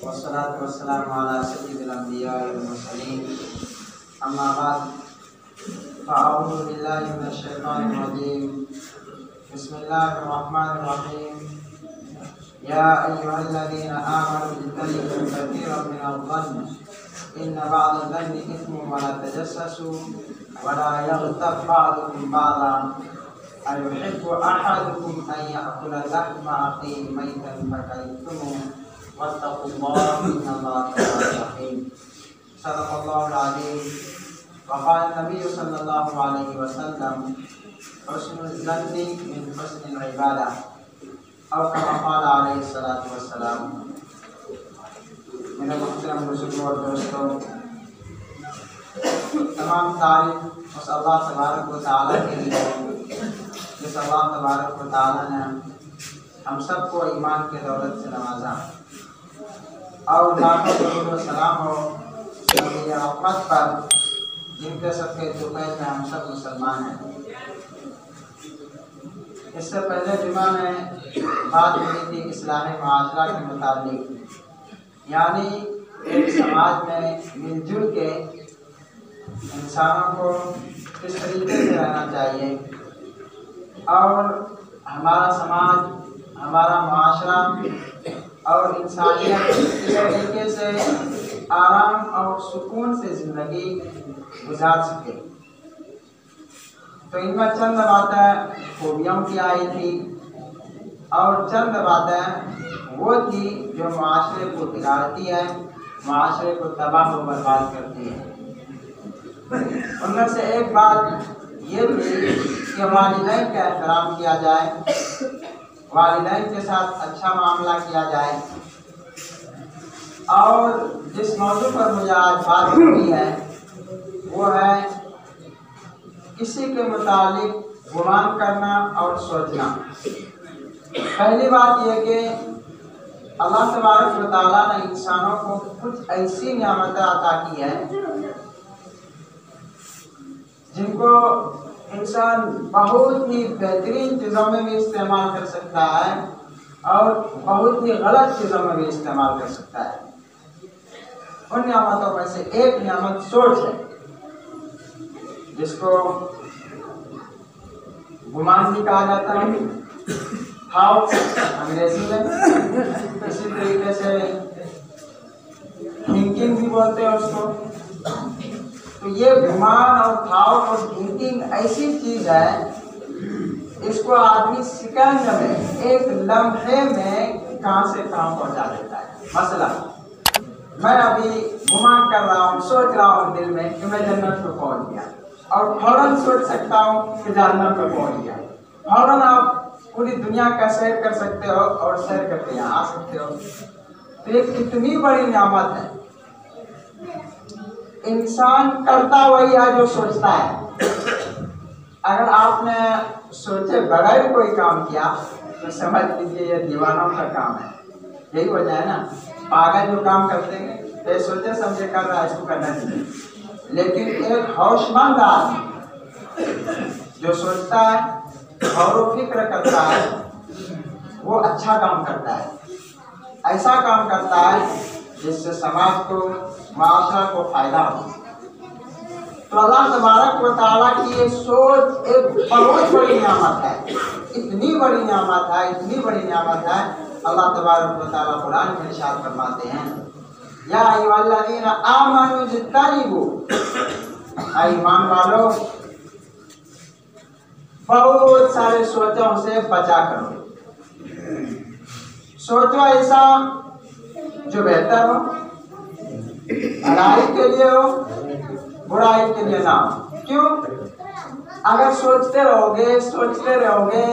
वस्सलातु वस्सलामु अला सय्यिदिल अंबिया वल मुरसलीन अम्मा बाद फ़अऊज़ु बिल्लाहि मिनश शैतानिर रजीम बिस्मिल्लाहिर रहमानिर रहीम या अय्युहल्लज़ीना आमनू इज्तनिबू कसीरन मिनज़-ज़न्नि इन्न बअज़-ज़न्नि इस्मुन व ला तजस्ससू व ला यग़्तब बअज़ुकुम बअज़न अयुहिब्बु अहदुकुम अन यअकुला लहमा अख़ीहि मैतन फकरिhtumuह वत्तक़ुल्लाह इन्नल्लाहा तव्वाबुर रहीम। सदक़ल्लाहुल अज़ीम। व क़ाल नबी सल्लल्लाहु अलैहि वसल्लम हुस्नुल ज़न्नि मिन हुस्निल इबादा औ कमा क़ाल अलैहि सलातु वस्सलाम। मेरे मोहतरम बुजुर्गों और दोस्तों, तमाम तारीफ़ उस अल्लाह तबारक व तआला के लिए जिस अल्लाह तबारक व तआला ने हम सबको ईमान के दौलत से नवाजा, और लाखों दरूद व सलाम हो नबी रहमत पर जिनके सबके दुखैल में हम सब मुसलमान हैं। इससे पहले जुमा में बात हुई थी इस्लाह माशरा के मुताबिक, यानी एक समाज में मिलजुल के इंसानों को किस तरीके से रहना चाहिए और हमारा समाज, हमारा माशरा और इंसानियत किस तरीके से आराम और सुकून से ज़िंदगी गुजार सके। तो इनमें चंद बातें खूबियों की आई थी और चंद बातें वो थी जो माशरे को बिगाड़ती है, माशरे को तबाह व बर्बाद करती है। उनमें से एक बात ये थी कि वालिदैन का एहतराम किया जाए, वालिदैन के साथ अच्छा मामला किया जाए। और जिस मौजू पर मुझे आज बात करनी है वो है किसी के मुतालिक गुमान करना और सोचना। पहली बात यह कि अल्लाह तबारक व तआला ने इंसानों को कुछ ऐसी नियामतें अता की है जिनको इंसान बहुत ही बेहतरीन चीज़ों में भी इस्तेमाल कर सकता है और बहुत ही गलत चीज़ों में भी इस्तेमाल कर सकता है। उन नियामतों में से एक नियामत सोच है, जिसको गुमान भी कहा जाता है, थॉट अंग्रेजी में, इसी तरीके से थिंकिंग भी बोलते हैं उसको। तो ये गुमान और थॉट और थिंकिंग ऐसी चीज है, इसको आदमी सेकंड में, एक लम्हे में कहां से कहां पहुंचा देता है। मसला, मैं अभी गुमान कर रहा हूँ, सोच रहा हूँ दिल में कि मैं जन्नत पे पहुंच गया, और फौरन सोच सकता हूँ कि जहन्नम पे पहुंच गया। फौरन आप पूरी दुनिया का सैर कर सकते हो और सैर करके यहाँ आ सकते हो। तो ये कितनी बड़ी नियामत है। इंसान करता वही है जो सोचता है। अगर आपने सोचे बगैर कोई काम किया तो समझ लीजिए ये दीवानों का काम है। यही वजह है ना, पागल जो काम करते हैं तो सोचे समझे कर रहा है, इसको करना चाहिए। लेकिन एक होशमंद आदमी जो सोचता है, गौर फिक्र करता है, वो अच्छा काम करता है, ऐसा काम करता है जिससे समाज को, माशरा को फायदा हो। तो अल्लाह तबारक व तआला की ये सोच एक बहुत बड़ी नियामत है, इतनी बड़ी नियामत है, इतनी बड़ी नियामत है। अल्लाह तबारक व तआला कुरान में इरशाद फरमाते हैं, या अय्युहल्लज़ीना आमनू इज्तनिबू, ईमान वालों बहुत सारे सोचों से बचा करो। सोचो ऐसा जो बेहतर हो, भलाई के लिए हो, बुराई के लिए ना हो। क्यों? अगर सोचते रहोगे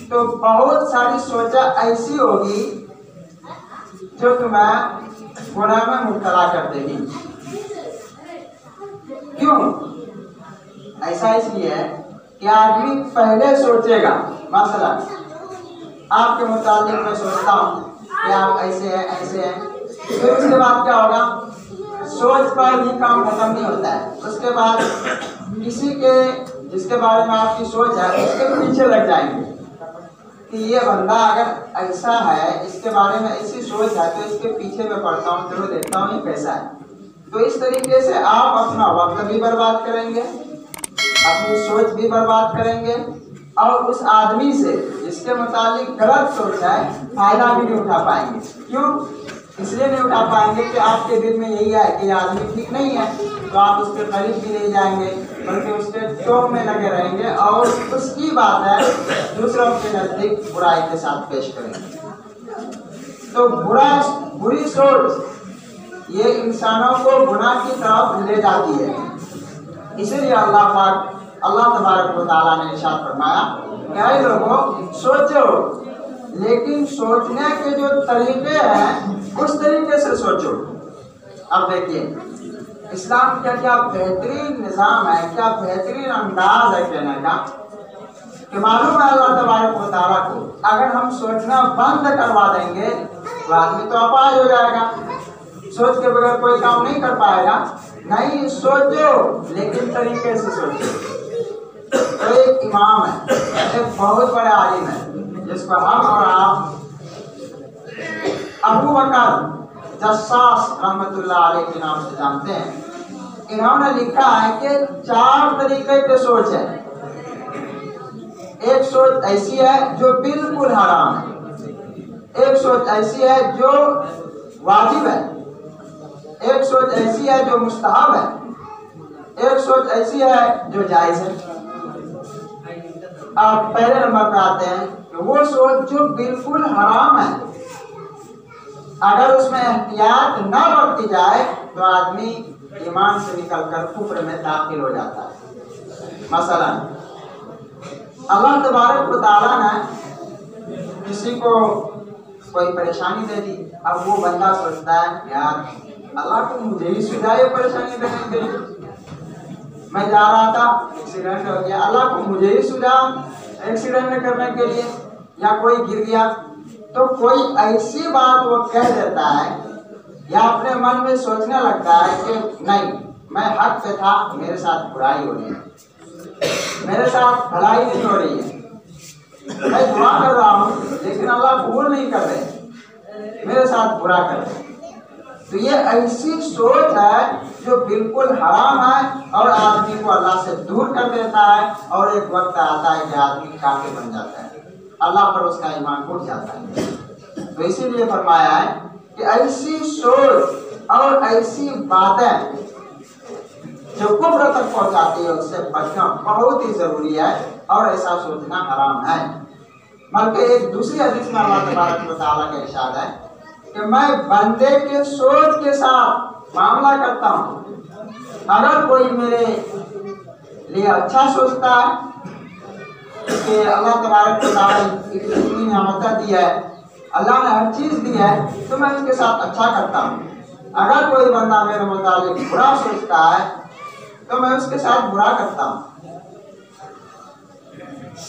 तो बहुत सारी सोचा ऐसी होगी जो तुम्हें गुनाह में मुब्तला कर देगी। क्यों? ऐसा इसलिए है कि आदमी पहले सोचेगा। मसला, आपके मुताबिक मैं सोचता हूँ कि आप ऐसे हैं, ऐसे हैं, फिर उसके बाद क्या होगा? सोच पर ही काम खत्म नहीं होता है। उसके बाद किसी के जिसके बारे में आपकी सोच है उसके पीछे लग जाएंगे कि ये बंदा अगर ऐसा है, इसके बारे में ऐसी सोच है, तो इसके पीछे मैं पढ़ता हूँ, चलो देखता हूँ ये कैसा है। तो इस तरीके से आप अपना वक्त भी बर्बाद करेंगे, अपनी सोच भी बर्बाद करेंगे, और उस आदमी से जिसके मुतालिक गलत सोच है फायदा भी नहीं उठा पाएंगे। क्यों? इसलिए नहीं उठा पाएंगे कि आपके दिल में यही है कि आदमी ठीक नहीं है, तो आप उसके करीब भी नहीं जाएंगे, बल्कि उसके टोक में लगे रहेंगे और उसकी बात है दूसरों के नजदीक बुराई के साथ पेश करेंगे। तो बुरी सोच ये इंसानों को गुनाह की तरफ ले जाती है। इसीलिए अल्लाह तबारक व तआला ने इरशाद फरमाया कि ऐ लोगों सोचो, लेकिन सोचने के जो तरीके हैं उस तरीके से सोचो। अब देखिए इस्लाम क्या क्या बेहतरीन निज़ाम है, क्या बेहतरीन अंदाज है कहने का कि मालूम है अल्लाह तबारक व तआला को अगर हम सोचना बंद करवा देंगे तो आदमी तो अपाहिज हो जाएगा, सोच के बगैर कोई काम नहीं कर पाएगा। नहीं, सोचो लेकिन तरीके से सोचो। तो एक इमाम है, एक बहुत बड़े आलिम है जिसको हम और आप अबू बकर जस्सास रहमतुल्लाह अलैह के नाम से जानते हैं। इन्होंने लिखा है कि 4 तरीके की सोच है। एक सोच ऐसी है जो बिल्कुल हराम है, एक सोच ऐसी है जो वाजिब है, एक सोच ऐसी है जो मुस्तहब है, एक सोच ऐसी है जो जायज है। आप पहले नंबर पे आते हैं कि वो सोच जो बिल्कुल हराम है, अगर उसमें एहतियात न बरती जाए तो आदमी ईमान से निकलकर कुफ्र में दाखिल हो जाता है। मसलन अल्लाह तबारक व तआला ने किसी को कोई परेशानी दे दी, अब वो बंदा सोचता है यार अल्लाह को मुझे ही सुझाए परेशानी देने के लिए, मैं जा रहा था एक्सीडेंट हो गया, अल्लाह को मुझे ही सुझा एक्सीडेंट करने के लिए, या कोई गिर गया, तो कोई ऐसी बात वो कह देता है या अपने मन में सोचने लगता है कि नहीं मैं हक पे था, मेरे साथ बुराई हो रही है, मेरे साथ भलाई नहीं हो रही है, मैं दुआ कर रहा हूँ लेकिन अल्लाह कबूल नहीं कर रहे, मेरे साथ बुरा कर रहे। तो ये ऐसी सोच है जो बिल्कुल हराम है और आदमी को अल्लाह से दूर कर देता है, और एक वक्त आता है कि आदमी काफिर बन जाता है, अल्लाह पर उसका ईमान उठ जाता है। तो इसीलिए फरमाया है कि ऐसी सोच और ऐसी बातें जो कुफ्र तक पहुंचाती है उससे बचना बहुत ही जरूरी है, और ऐसा सोचना हराम है। बल्कि एक दूसरी हदीस में अल्लाह तबारक व तआला का इरशाद है कि मैं बंदे के सोच के साथ मामला करता हूँ। अगर कोई मेरे लिए अच्छा सोचता है कि अल्लाह तबारक व तआला इतनी नेमत दी है, अल्लाह ने हर चीज़ दी है, तो मैं उसके साथ अच्छा करता हूँ। अगर कोई बंदा मेरे मुताबिक बुरा सोचता है तो मैं उसके साथ बुरा करता हूँ।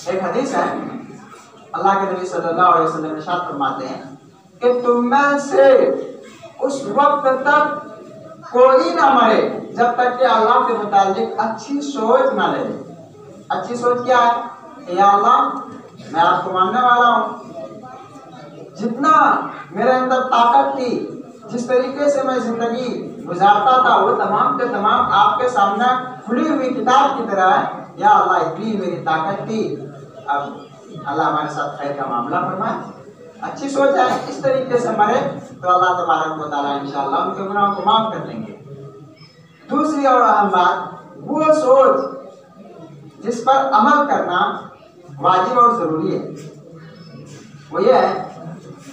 एक हदीस है, अल्लाह के नबी सल्लल्लाहु अलैहि वसल्लम इरशाद फरमाते हैं कि तुम में से उस वक्त तक कोई ना मरे जब तक कि अल्लाह के मुताबिक अच्छी सोच ना ले। अच्छी सोच क्या है? या अल्लाह मैं आपको मानने वाला हूँ, जितना मेरे अंदर ताकत थी, जिस तरीके से मैं जिंदगी गुजारता था वो तमाम के तमाम आपके सामने खुली हुई किताब की तरह है। या अल्लाह इतनी मेरी ताकत थी, अब अल्लाह हमारे साथ खैर का मामला फरमाए। अच्छी सोच है, इस तरीके से मरे तो अल्लाह तबारक व तआला इंशाअल्लाह उनके गुनाहों को माफ कर देंगे। दूसरी और अहम बात, वो सोच जिस पर अमल करना वाजिब और ज़रूरी है, वो ये है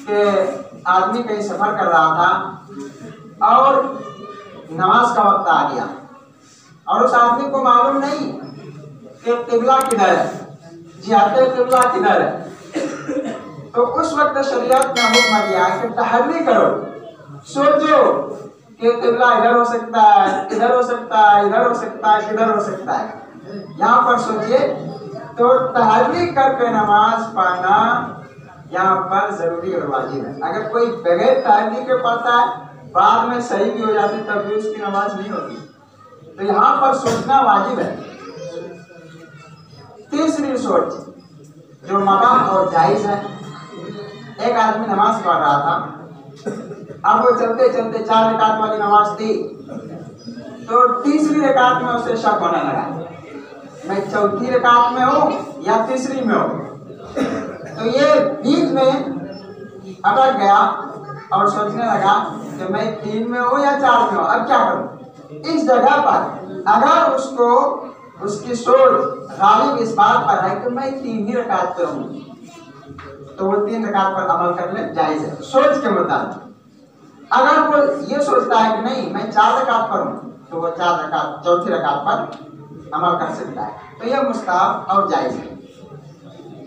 कि आदमी कहीं सफ़र कर रहा था और नमाज का वक्त आ गया और उस आदमी को मालूम नहीं कि किबला किधर है, जिहाते किबला किधर है। तो उस वक्त शरीयत ने हुक्म दिया कि तहरी करो, सोचो कि किबला इधर हो सकता है, इधर हो सकता है, इधर हो सकता है, किधर हो सकता है, यहाँ पर सोचिए। तो तहरी करके नमाज पढ़ना यहाँ पर जरूरी और वाजिब है। अगर कोई बगैर तहरी के पढ़ता है, बाद में सही भी हो जाती, तब भी उसकी नमाज नहीं होती। तो यहाँ पर सोचना वाजिब है। तीसरी सोच जो मबाह और जायज़ है। एक आदमी नमाज पढ़ रहा था, अब वो चलते चलते 4 रकात वाली नमाज थी, तो तीसरी रकात में उसे शक होने लगा, मैं चौथी रकात में हूँ या तीसरी में हूँ। तो ये बीच में अटक गया और सोचने लगा कि मैं 3 में हूँ या 4 में हूँ, अब क्या करूँ। इस जगह पर अगर उसको उसकी सोच गालिब इस बात पर है कि मैं 3 ही रकात पे हूँ, तो वो 3 रकात पर अमल कर ले, जायज़ है सोच के मुताबिक। अगर वो ये सोचता है कि नहीं मैं 4 रकात पर हूँ, तो वो 4 रकात चौथी रकात पर अमल कर सकता है, तो यह मुस्ताहब और जायज़ है।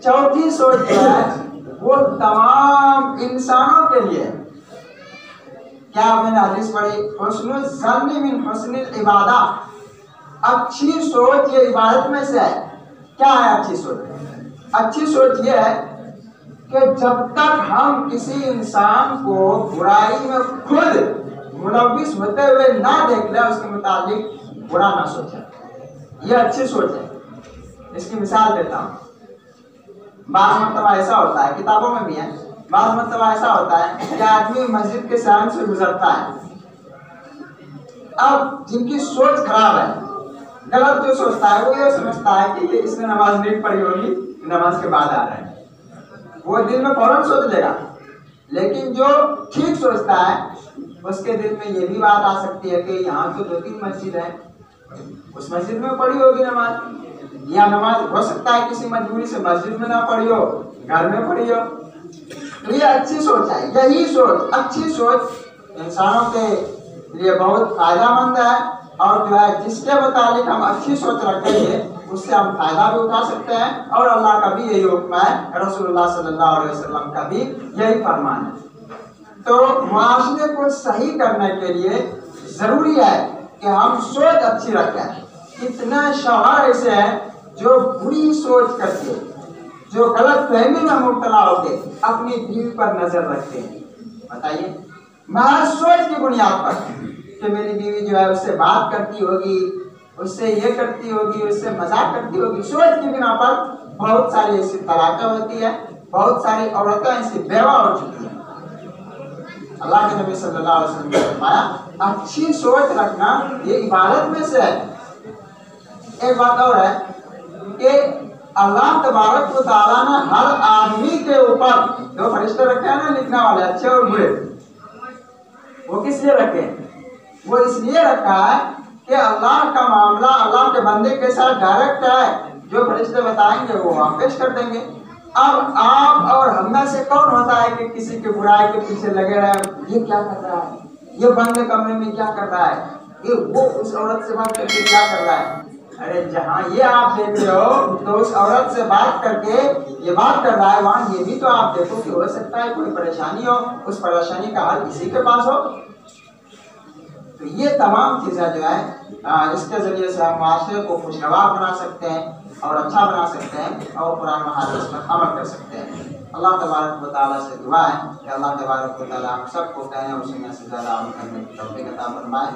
चौथी सोच जो है वो तमाम इंसानों के लिए, क्या मैंने हदीस पढ़ी, हुस्नुल ज़न्नी मिन हुस्निल इबादा, अच्छी सोच ये इबादत में से है। क्या है अच्छी सोच? अच्छी सोच ये है कि जब तक हम किसी इंसान को बुराई में खुद मुलव्विस होते हुए ना देख ले, उसके मुताबिक बुरा ना सोचे, ये अच्छी सोच है। इसकी मिसाल देता हूँ। बाज़ मरतबा ऐसा होता है, किताबों में भी है, बाज़ मरतबा ऐसा होता है कि आदमी मस्जिद के सामने से गुजरता है, अब जिनकी सोच खराब है, गलत जो सोचता है, वो ये समझता है कि ये इसने नमाज नहीं पढ़ी होगी, नमाज के बाद आ रहा है, वो दिल में फौरन सोच लेगा। लेकिन जो ठीक सोचता है उसके दिल में ये भी बात आ सकती है कि यहाँ तो 2-3 मस्जिद है, उस मस्जिद में पढ़ी होगी नमाज, या नमाज हो सकता है किसी मजबूरी से मस्जिद में ना पढ़ी हो, घर में पढ़ी हो। तो ये अच्छी सोच है। यही सोच, अच्छी सोच इंसानों के लिए बहुत फायदामंद है, और जो है जिसके मुतालिक हम अच्छी सोच रखेंगे उससे हम फायदा भी उठा सकते हैं, और अल्लाह का भी यही हुक्म है, रसूलुल्लाह सल्लल्लाहु अलैहि वसल्लम का भी यही फरमान है। तो मुआशरे को सही करने के लिए जरूरी है कि हम सोच अच्छी रखें। कितने शौहर ऐसे हैं जो बुरी सोच करके, जो गलत फहमी में मुब्तला होके अपनी बीवी पर नजर रखते हैं। बताइए, महज सोच की बुनियाद पर कि मेरी बीवी जो है उससे बात करती होगी, उससे ये करती होगी, उससे मजाक करती होगी, सोच की बिना पर बहुत सारी ऐसी तलाक़ें होती है, बहुत सारी औरतें ऐसी बेवा हो चुकी हैं। अल्लाह के नबी सल्लल्लाहु अलैहि वसल्लम ने फरमाया अच्छी सोच रखना ये इबादत में से है। एक बात और है कि अल्लाह तबारक व तआला ने हर आदमी के ऊपर जो फरिश्ते रखे हैं ना, लिखने वाले अच्छे और बुरे, वो किस लिए रखे? वो इसलिए रखा है कि अल्लाह का मामला अल्लाह के बंदे के साथ डायरेक्ट है, जो फरिश्ते बताएंगे वो आप पेश कर देंगे। अब आप और हम में से कौन होता है कि किसी के बुराई के पीछे लगे रहे, ये क्या कर रहा है, ये बंद कमरे में क्या कर रहा है, ये वो उस औरत से बात करके क्या कर रहा है। अरे जहाँ ये आप देख रहे हो तो उस औरत से बात करके ये बात कर रहा है, वहाँ ये भी तो आप देखो कि हो सकता है कोई परेशानी हो, उस परेशानी का हल इसी के पास हो। तो ये तमाम चीज़ें जो है इसके ज़रिए से हम माशरे को खुशगवार बना सकते हैं और अच्छा बना सकते हैं और कुरान और हदीस पर अमल कर सकते हैं। अल्लाह तबारक व तआला से दुआ है कि अल्लाह तबारक व तआला हम सबको कहने और सुनने से ज़्यादा अमल करने की तौफीक अता फरमाए।